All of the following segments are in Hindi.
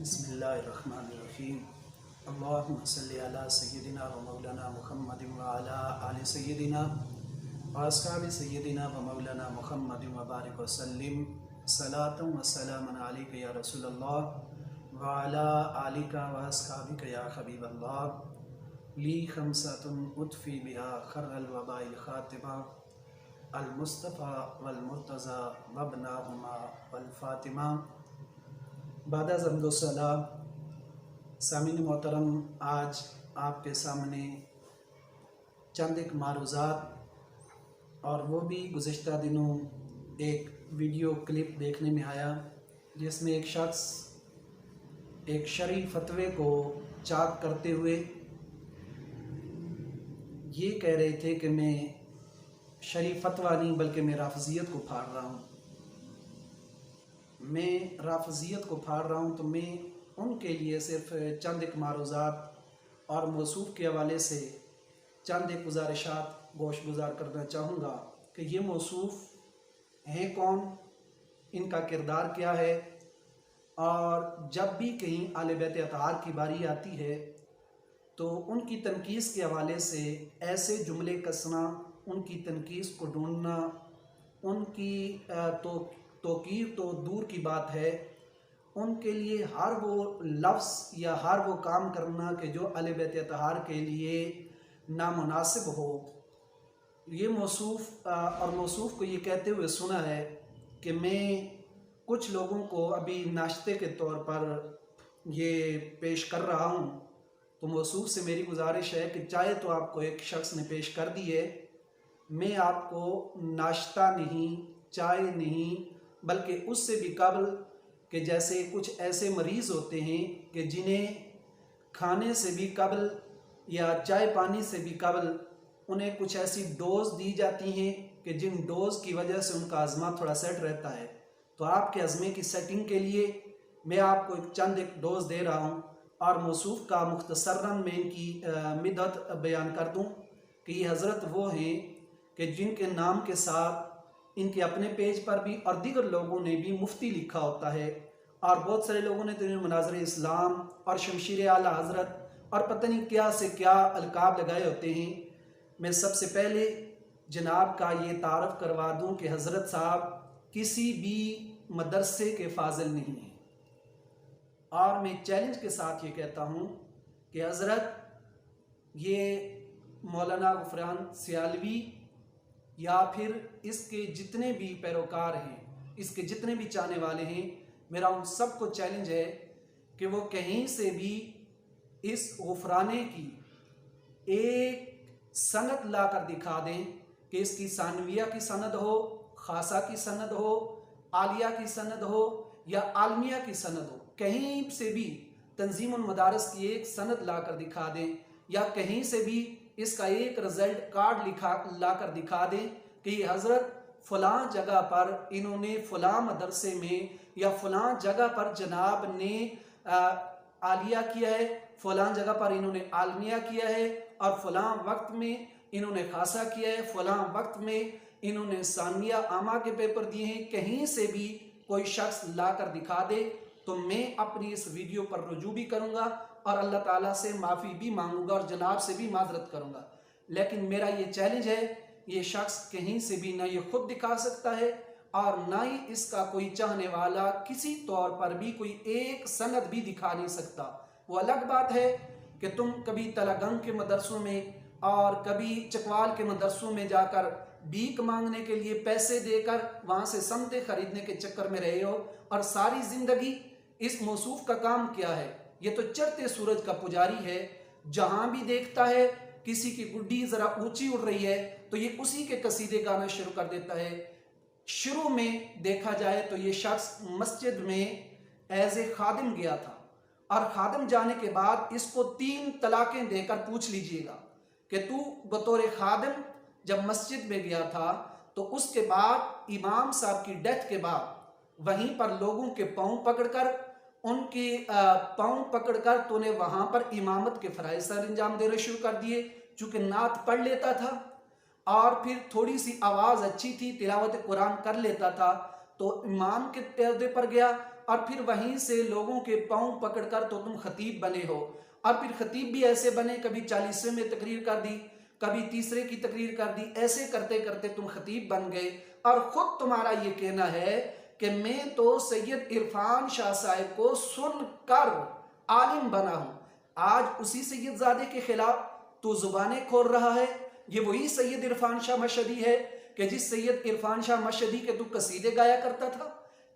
बिस्मिल्लाहिर्रहमानिर्रहीम। अल्लाहुम्मा सल्लि अला सय्यिदिना व मौलाना मुहम्मदिन व अला आलि सय्यिदिना व अस्हाबि सय्यिदिना व मौलाना मुहम्मदिन व बारिक व सल्लिम सलातन व सलामन अलैका या रसूलल्लाह व अला आलिका व अस्हाबिका या हबीबल्लाह। ली खमसतुन उतफ़ी बिहा खर्रल वबाइल खातिमा अल मुस्तफ़ा वल मुर्तज़ा वब्नाहुमा वल फ़ातिमा। बादा ज़म्दुस्सलाम। सामीन मोहतरम, आज आपके सामने चंद एक मारूज़ात और वो भी गुज़िश्ता दिनों एक वीडियो क्लिप देखने में आया जिसमें एक शख्स एक शरई फतवे को चाक करते हुए ये कह रहे थे कि मैं शरई फतवा नहीं बल्कि मैं राफ़ज़ियत को फाड़ रहा हूँ, मैं राफ़ज़ियत को फाड़ रहा हूँ। तो मैं उनके लिए सिर्फ चंद एक मारूज़ात और मौसूफ़ के हवाले से चंद एक गुजारिशात गोशगुजार करना चाहूँगा कि ये मौसूफ़ हैं कौन, इनका किरदार क्या है, और जब भी कहीं आले बैत अतहार की बारी आती है तो उनकी तनकीस के हवाले से ऐसे जुमले कसना, उनकी तनकीस को ढूंढना, उनकी तौक़ीर तो दूर की बात है, उनके लिए हर वो लफ्ज़ या हर वो काम करना कि जो अहले बैत अतहार के लिए नामुनासिब हो। ये मौसूफ़ और मौसूफ़ को ये कहते हुए सुना है कि मैं कुछ लोगों को अभी नाश्ते के तौर पर ये पेश कर रहा हूँ। तो मौसूफ़ से मेरी गुजारिश है कि चाहे तो आपको एक शख्स ने पेश कर दी है, मैं आपको नाश्ता नहीं, चाय नहीं, बल्कि उससे भी कबल कि जैसे कुछ ऐसे मरीज़ होते हैं कि जिन्हें खाने से भी कबल या चाय पानी से भी कबल उन्हें कुछ ऐसी डोज़ दी जाती हैं कि जिन डोज़ की वजह से उनका अज़मा थोड़ा सेट रहता है। तो आपके अज़मे की सेटिंग के लिए मैं आपको एक डोज़ दे रहा हूँ और मौसूफ़ का मुख्तसरन में इनकी मिदत बयान कर दूँ कि ये हज़रत वो हैं कि जिनके नाम के साथ इनके अपने पेज पर भी और दीगर लोगों ने भी मुफ्ती लिखा होता है, और बहुत सारे लोगों ने तो इन्हें मनाज़िर इस्लाम और शमशीर आला हज़रत और पता नहीं क्या से क्या अलकाब लगाए होते हैं। मैं सबसे पहले जनाब का ये तारफ़ करवा दूँ कि हज़रत साहब किसी भी मदरसे के फाजिल नहीं हैं, और मैं चैलेंज के साथ ये कहता हूँ कि हज़रत ये मौलाना गुफरान सियालवी या फिर इसके जितने भी पैरोकार हैं, इसके जितने भी चाहने वाले हैं, मेरा उन सबको चैलेंज है कि वो कहीं से भी इस गुफराने की एक सनद ला कर दिखा दें कि इसकी सानविया की सनद हो, खासा की सनद हो, आलिया की सनद हो या आलमिया की सनद हो, कहीं से भी तंजीमुल मदारस की एक सनद ला कर दिखा दें, या कहीं से भी इसका एक रिजल्ट कार्ड ला कर दिखा दें कि हज़रत फ़लाँ जगह पर इन्होंने फ़लाँ मदरसे में या फ़लाँ जगह पर जनाब ने आलिया किया है, फ़लाँ जगह पर इन्होंने आलमिया किया है, और फ़लाँ वक्त में इन्होंने खासा किया है, फ़लाँ वक्त में इन्होंने सानिया आमा के पेपर दिए हैं। कहीं से भी कोई शख्स ला कर दिखा दे तो मैं अपनी इस वीडियो पर रुजू भी करूँगा और अल्लाह ताला से माफ़ी भी मांगूंगा और जनाब से भी माजरत करूँगा। लेकिन मेरा ये चैलेंज है, ये शख्स कहीं से भी ना ये खुद दिखा सकता है और ना ही इसका कोई चाहने वाला किसी तौर पर भी कोई एक सनद भी दिखा नहीं सकता। वो अलग बात है कि तुम कभी तलागंग के मदरसों में और कभी चकवाल के मदरसों में जाकर भीख मांगने के लिए पैसे देकर वहाँ से समते खरीदने के चक्कर में रहे हो, और सारी ज़िंदगी इस मौसूफ़ का काम क्या है? ये तो चढ़ते सूरज का पुजारी है। जहाँ भी देखता है किसी की गुड्डी ज़रा ऊंची उड़ रही है तो ये उसी के कसीदे गाना शुरू कर देता है। शुरू में देखा जाए तो ये शख्स मस्जिद में एज ए खादिम गया था, और खादिम जाने के बाद इसको 3 तलाक़ें देकर पूछ लीजिएगा कि तू बतौर खादिम जब मस्जिद में गया था तो उसके बाद इमाम साहब की डेथ के बाद वहीं पर लोगों के पाँव पकड़कर उनके पाँव पकड़कर तूने वहाँ पर इमामत के फ़राइज़ सर अंजाम देने शुरू कर दिए। चूँकि नात पढ़ लेता था और फिर थोड़ी सी आवाज़ अच्छी थी, तिलावत कुरान कर लेता था, तो इमाम के पर्दे पर गया और फिर वहीं से लोगों के पांव पकड़कर तो तुम खतीब बने हो। और फिर खतीब भी ऐसे बने, कभी 40वें में तकरीर कर दी, कभी तीसरे की तकरीर कर दी, ऐसे करते करते तुम खतीब बन गए। और खुद तुम्हारा ये कहना है कि मैं तो सैयद इरफान शाह साहब को सुनकर आलिम बना हूं। आज उसी सैयदजादे के खिलाफ तू जुबानें खोल रहा है। ये वही सैयद इरफान शाह मशहदी है कि जिस सैयद इरफान शाह मशहदी के तू कसीदे गाया करता था?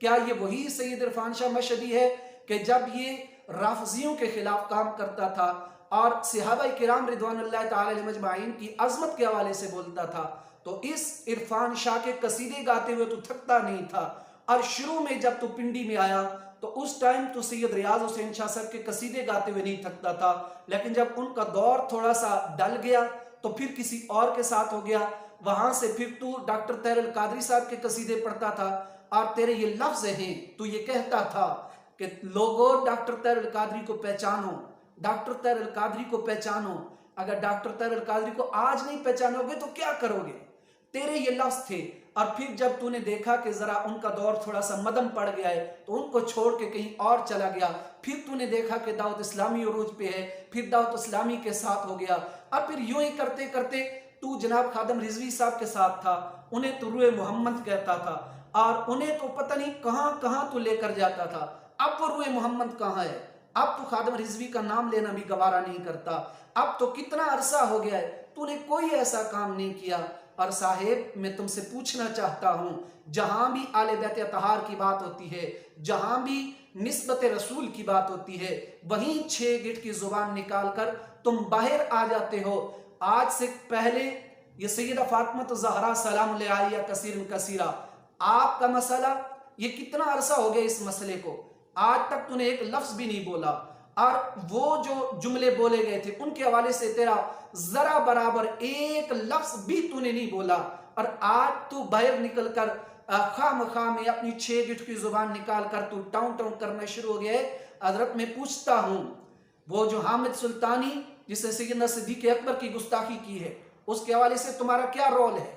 क्या ये वही सैयद इरफान शाह मशहदी है कि जब ये राफजियों के खिलाफ काम करता था और सहाबा किराम रिदवानुल्लाह ताला अलैहिम अजमाइन की अजमत के हवाले से बोलता था, तो इस इरफान शाह के कसीदे गाते हुए तू थकता नहीं था? और शुरू में जब तू पिंडी में आया तो उस टाइम तो सैयद रियाज हुसैन शाह साहब के कसीदे गाते हुए नहीं थकता था, लेकिन जब उनका दौर थोड़ा सा डल गया तो फिर किसी और के साथ हो गया, वहां से फिर तू डॉक्टर तैर अल कादरी साहब के कसीदे पढ़ता था। और तेरे ये लफ्ज हैं, तू ये कहता था कि लोगों डॉक्टर तैर अल कादरी को पहचानो, डॉक्टर तैर अल कादरी को पहचानो। अगर डॉक्टर तैर अल कादरी को आज नहीं पहचानोगे तो क्या करोगे? तेरे ये लफ्ज थे। और फिर जब तूने देखा कि जरा उनका दौर थोड़ा सा मदम पड़ गया है तो उनको छोड़ के कहीं और चला गया, फिर तूने देखा कि दावत इस्लामी उरूज पे है, फिर दावत इस्लामी के साथ हो गया। और फिर यूं ही करते करते तू जनाब खादम रिजवी साहब के साथ था, उन्हें तो रूए मोहम्मद कहता था और उन्हें तो पता नहीं कहां कहां तू लेकर जाता था। अब वो रूए मोहम्मद कहां है? अब तो खादम रिजवी का नाम लेना भी गवारा नहीं करता। अब तो कितना अरसा हो गया है, तूने कोई ऐसा काम नहीं किया। और साहेब मैं तुमसे पूछना चाहता हूं, जहां भी आले बैत अतहार की बात होती है, जहां भी निस्बत रसूल की बात होती है, वहीं 6 गिट की जुबान निकाल कर तुम बाहर आ जाते हो। आज से पहले ये सैयदा फातिमा ज़हरा सलाम अलैहा कसीरन कसीरा, आपका मसला ये कितना अरसा हो गया इस मसले को, आज तक तूने एक लफ्ज भी नहीं बोला। और वो जो जुमले बोले गए थे उनके हवाले से तेरा जरा बराबर एक लफ्ज भी तूने नहीं बोला। और आज तू बाहर निकल कर खाम खाम में अपनी 6 गिट की जुबान निकाल कर तू टाउन टाउन करना शुरू हो गया है। हजरत मैं पूछता हूं, वो जो हामिद सुल्तानी जिसने सैयदना सिद्दीक़ अकबर की गुस्ताखी की है, उसके हवाले से तुम्हारा क्या रोल है?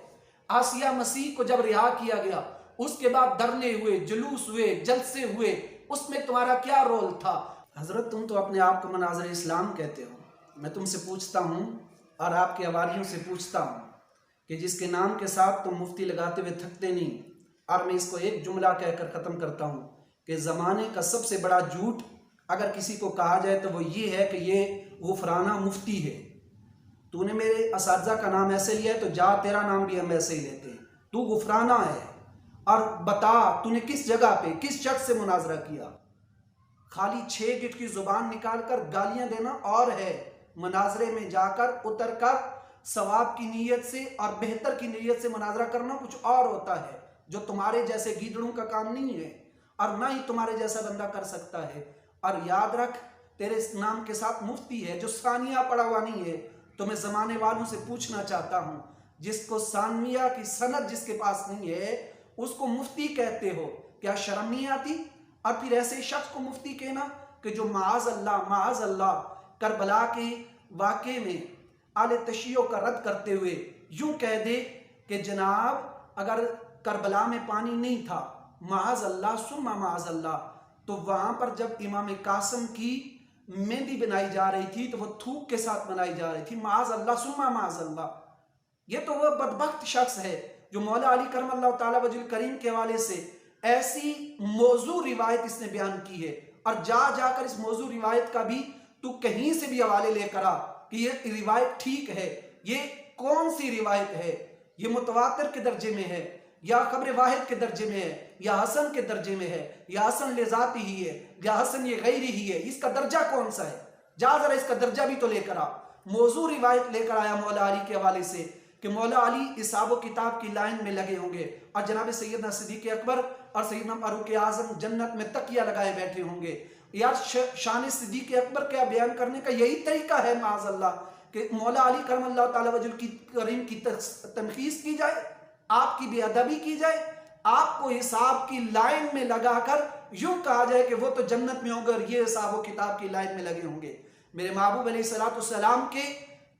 आसिया मसीह को जब रिहा किया गया उसके बाद धरने हुए, जुलूस हुए, जलसे हुए, उसमें तुम्हारा क्या रोल था? हजरत तुम तो अपने आप को मनाज़िर इस्लाम कहते हो। मैं तुमसे पूछता हूँ और आपके अवारियों से पूछता हूँ कि जिसके नाम के साथ तुम मुफ्ती लगाते हुए थकते नहीं, और मैं इसको एक जुमला कहकर ख़त्म करता हूँ कि ज़माने का सबसे बड़ा झूठ अगर किसी को कहा जाए तो वो ये है कि ये गुफराना मुफ्ती है। तूने मेरे असातिज़ा का नाम ऐसे लिया है तो जा तेरा नाम भी हम ऐसे ही लेते हैं, तू गुफराना है। और बता तूने किस जगह पे किस शख्स से मुनाजरा किया? खाली 6 गिट की जुबान निकालकर गालियां देना और है, मुनाजरे में जाकर उतर कर सवाब की नीयत से और बेहतर की नीयत से मुनाजरा करना कुछ और होता है, जो तुम्हारे जैसे गीदड़ों का काम नहीं है और ना ही तुम्हारे जैसा बंदा कर सकता है। और याद रख, तेरे नाम के साथ मुफ्ती है जो सानिया पढ़ा हुआ नहीं है। तो मैं जमाने वालों से पूछना चाहता हूँ, जिसको सानिया की सनद जिसके पास नहीं है उसको मुफ्ती कहते हो, क्या शर्म नहीं आती? और फिर ऐसे शख्स को मुफ्ती कहना कि जो माज अल्लाह करबला के वाक़े में आले तशियों का रद्द करते हुए यूं कह दे कि जनाब अगर करबला में पानी नहीं था, माज अल्लाह सुम्मा माज अल्लाह, तो वहां पर जब इमाम कासिम की मेहंदी बनाई जा रही थी तो वह थूक के साथ बनाई जा रही थी, माज अल्लाह सुम्मा माज अल्लाह। ये तो वह बदबख्त शख्स है जो मौला अली करमल्लाहु ताला वजहुल करीम के हवाले से ऐसी मौजू रिवायत इसने बयान की है। और जा जाकर इस मौजू रिवायत का भी तू कहीं से भी हवाले लेकर आ कि ये रिवायत ठीक है। ये कौन सी रिवायत है? ये मुतवातिर के दर्जे में है या खबर वाहिद के दर्जे में है या हसन के दर्जे में है या हसन लेजाती ही है या हसन ये गैरी ही है? इसका दर्जा कौन सा है? जा जरा इसका दर्जा भी तो लेकर आ। मौजू रिवायत लेकर आया मौला अली के हवाले से कि मौला अली हिसाब किताब की लाइन में लगे होंगे और जनाब सैयदना सिद्दीक़ अकबर और सैयदना फारूक आज़म जन्नत में तकिया लगाए बैठे होंगे। यार शान सिद्दीक़ अकबर क्या बयान करने का यही तरीका है माज़अल्लाह कि मौला अली करमल्लाहु ताला वजहुल करीम की तनखीस की जाए, आपकी बेअदबी की जाए, आपको हिसाब की लाइन में लगाकर यूं कहा जाए कि वो तो जन्नत में होंगे और ये हिसाब किताब की लाइन में लगे होंगे। मेरे महबूब अलैहिस्सलाम के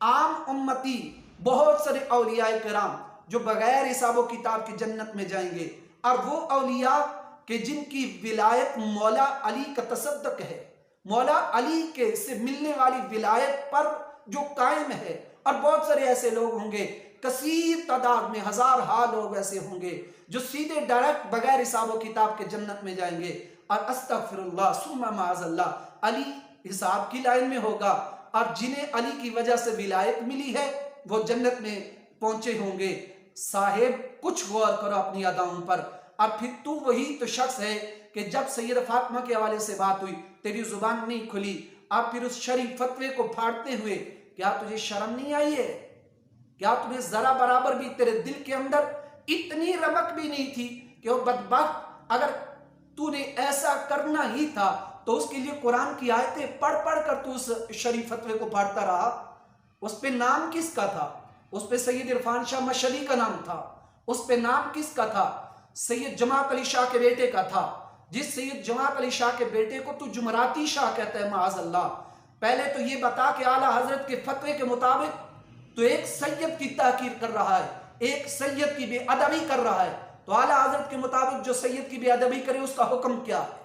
आम उम्मती बहुत सारे औलिया किराम जो बगैर हिसाब किताब की जन्नत में जाएंगे, और वो औलिया कि जिनकी विलायत मौला अली का तसद्दुक है, मौला अली के से मिलने वाली विलायत पर जो कायम है। और बहुत सारे ऐसे लोग होंगे, कसीर तादाद में, हजार लोग ऐसे होंगे जो सीधे डायरेक्ट बगैर हिसाब किताब के जन्नत में जाएंगे। और अस्तगफिरुल्लाह सुम्मा माअज़ल्लाह, अली हिसाब की लाइन में होगा। और जिन्हें अली की वजह से विलायत मिली है वो जन्नत में पहुंचे होंगे। साहेब कुछ गौर करो अपनी अदाओं पर। और फिर तू वही तो शख्स है कि जब सैयद फातिमा के हवाले से बात हुई तेरी जुबान नहीं खुली। और फिर उस शरीफ फतवे को फाड़ते हुए क्या तुझे शर्म नहीं आई है? क्या तुम्हें जरा बराबर भी तेरे दिल के अंदर इतनी रमक भी नहीं थी कि वो बदबख्त, अगर तूने ऐसा करना ही था तो उसके लिए कुरान की आयतें पढ़ पढ़ कर तू उस शरीफ फतवे को फाड़ता रहा। उस पे नाम किसका था? उस पे सैयद इरफान शाह मशहदी का नाम था। उस पे नाम किसका था? सैयद जमात अली शाह के बेटे का था। जिस सैयद जमात अली शाह के बेटे को तू जुमराती शाह कहता है, माअज़ल्लाह। पहले तो ये बता कि आला हजरत के फतवे के मुताबिक तो एक सैयद की ताकीर कर रहा है, एक सैयद की बेअदबी कर रहा है। तो आला हजरत के मुताबिक जो सैयद की बेअदबी करे उसका हुक्म क्या है?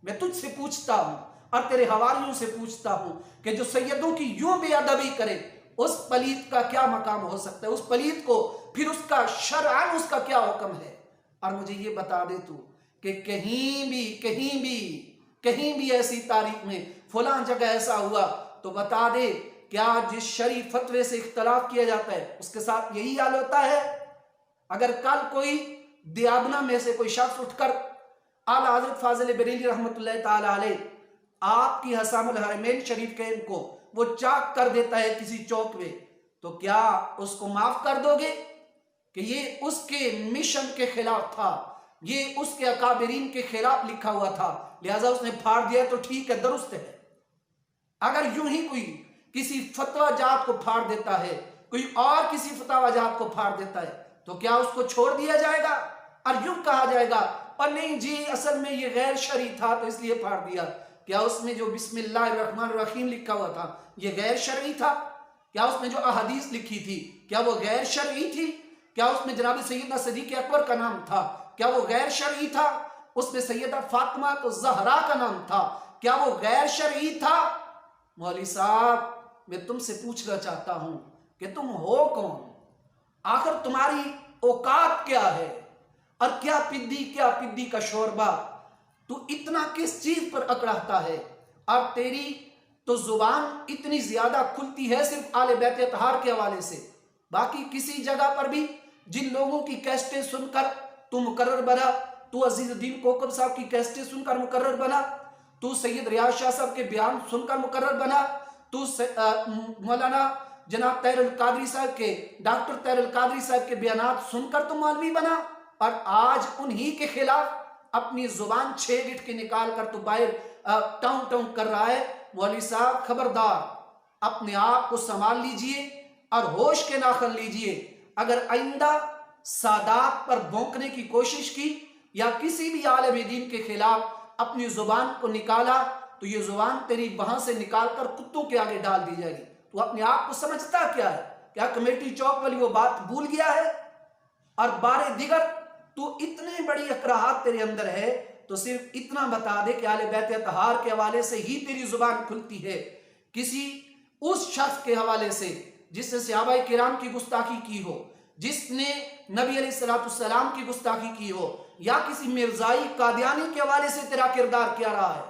मैं तुझसे पूछता हूं और तेरे हवालियों से पूछता हूं कि जो सैयदों की यूं बेअदबी करे उस पलीत का क्या मकाम हो सकता है? उस पलीत को फिर उसका शरअन उसका क्या हुक्म है? और मुझे ये बता दे तू कि कहीं भी ऐसी तारीख में फलां जगह ऐसा हुआ तो बता दे, क्या जिस शरीफ फतवे से इख्तलाफ किया जाता है उसके साथ यही हाल होता है? अगर कल कोई दियाबना में से कोई शख्स उठकर आला हज़रत फाज़िल बरेली रहमतुल्लाह ताला अलैह आपकी हसामुल हरमैन शरीफ के इनको वो चाक कर देता है किसी चौक में, तो क्या उसको माफ कर दोगे कि ये उसके मिशन के खिलाफ था, ये उसके अकाबरीन के खिलाफ लिखा हुआ था, लिहाजा उसने फाड़ दिया तो ठीक है, दुरुस्त है। अगर यूं ही कोई किसी फतवा जात को फाड़ देता है, कोई और किसी फतवा जात को फाड़ देता है, तो क्या उसको छोड़ दिया जाएगा और यूं कहा जाएगा और नहीं जी असल में ये गैर शरई था तो इसलिए फाड़ दिया? क्या उसमें जो बिस्मिल्लाहिर्रहमानिर्रहीम लिखा हुआ था ये गैर शरई था? क्या उसमें जो अहदीस लिखी थी क्या वो गैर शरई थी? क्या उसमें जनाब सैयदना सिद्दीक़ अकबर का नाम था, क्या वो गैर शरई था? उसमें सैयदा फातिमा तो ज़हरा का नाम था, क्या वो गैर शरई था? मौलवी साहब मैं तुमसे पूछना चाहता हूं कि तुम हो कौन? आखिर तुम्हारी औकात क्या है? और क्या पिद्दी का शोरबा तू इतना किस चीज पर अकड़ाता है? और तेरी तो जुबान इतनी ज्यादा खुलती है सिर्फ आले बैत अतहार के हवाले से, बाकी किसी जगह पर भी जिन लोगों की कैसेटें सुनकर तू मुकर्रर बना, तू अजीजुद्दीन कोकब साहब की कैसेटें सुनकर मुकर्रर बना, तू सैयद रियाज शाह साहब के बयान सुनकर मुकर्रर बना, तू मौलाना जनाब तैरुल कादरी साहब के, डॉक्टर तैरुल कादरी साहब के बयानात सुनकर तो मौलवी बना, और आज उन्हीं के खिलाफ अपनी जुबान 6 गिट के निकाल कर तो बाहर टाउन कर रहा है। मौलवी साहब खबरदार, अपने आप को संभाल लीजिए और होश के नाखन लीजिए। अगर आइंदा सादात पर भौंकने की कोशिश की या किसी भी आलिम दीन के खिलाफ अपनी जुबान को निकाला तो ये जुबान तेरी वहां से निकालकर कुत्तों के आगे डाल दी जाएगी। तो अपने आप को समझता क्या है? क्या कमेटी चौक वाली वो बात भूल गया है? और बारे दिगर तू इतनी बड़ी अकराहत तेरे अंदर है तो सिर्फ इतना बता दे कि आले बैत अतहार के हवाले से ही तेरी जुबान खुलती है, किसी उस शख्स के हवाले से जिसने सहाबाए किराम की गुस्ताखी की हो, जिसने नबी अलैहिस्सलाम की गुस्ताखी की हो, या किसी मिर्जाई कादियानी के हवाले से तेरा किरदार क्या रहा है,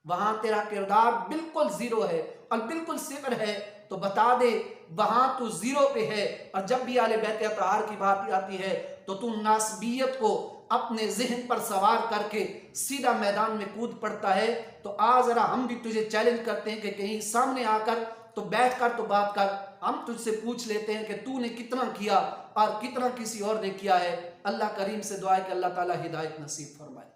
वहां तेरा किरदार बिल्कुल जीरो है और बिल्कुल सिफर है, तो बता दे वहां तू जीरो पे है। और जब भी आले बैत अतहार की बात आती है तो तू नासबियत को अपने जहन पर सवार करके सीधा मैदान में कूद पड़ता है। तो आज जरा हम भी तुझे चैलेंज करते हैं कि कहीं सामने आकर तो बैठ कर तो बात कर, हम तुझसे पूछ लेते हैं कि तूने कितना किया और कितना किसी और ने किया है। अल्लाह करीम से दुआ है कि अल्लाह ताला हिदायत नसीब फरमाए।